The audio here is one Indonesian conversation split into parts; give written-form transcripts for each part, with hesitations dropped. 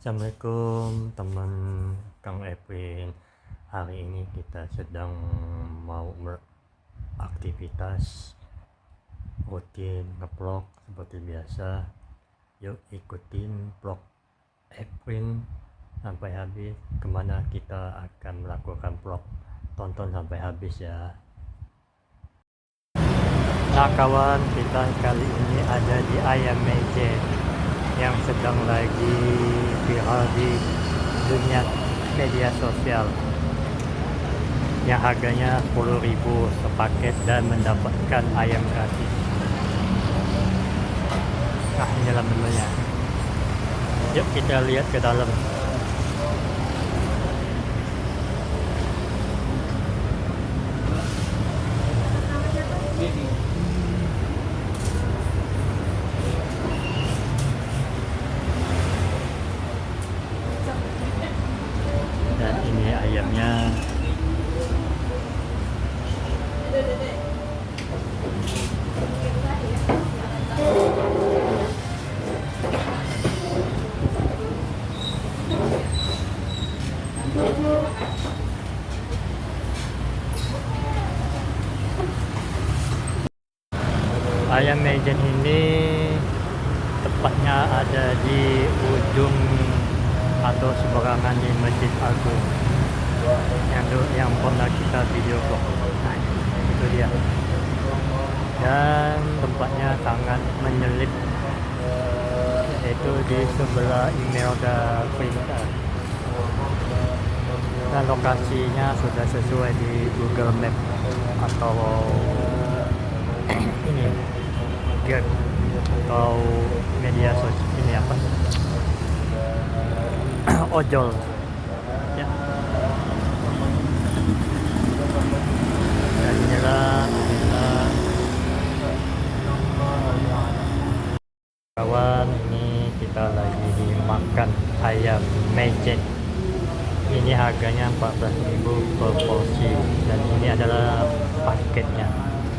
Assalamualaikum teman Kang Epin. Hari ini kita sedang mau beraktivitas rutin nge-vlog seperti biasa. Yuk ikutin vlog Epin sampai habis. Kemana kita akan melakukan vlog, tonton sampai habis ya. Nah kawan, kita kali ini ada di Ayam Mejen yang sedang lagi viral di dunia media sosial, yang harganya 10.000 sepaket dan mendapatkan ayam gratis. Nah inilah menunya, yuk kita lihat ke dalam. Dan ini ayamnya. Ayam Mejen ini tepatnya ada di ujung atau seberangan di Masjid Agung yang pernah kita video vlog. Nah, itu dia. Dan tempatnya sangat menyelip, yaitu di sebelah Imelda Printer. Dan lokasinya sudah sesuai di Google Map atau ini Gap atau media sosial ini apa ojol ya. Dan inilah kawan, ini kita lagi makan ayam Mejen. Ini harganya 14.000 per porsi, dan ini adalah paketnya.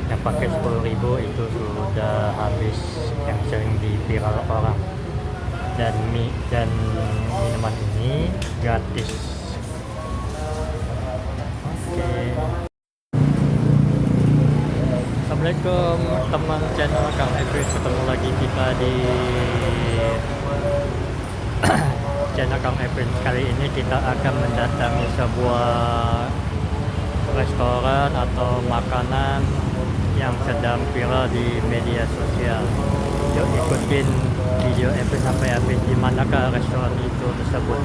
Yang paket 10.000 itu sudah habis, yang sering viral orang. Dan mie dan minuman ini gratis. Oke. Assalamualaikum teman channel Kang Epin, ketemu lagi kita di channel Kang Epin. Kali ini kita akan mendatangi sebuah restoran atau makanan yang sedang viral di media sosial. Yuk ikutin video Epin sampai habis. Di manakah restoran itu tersebut?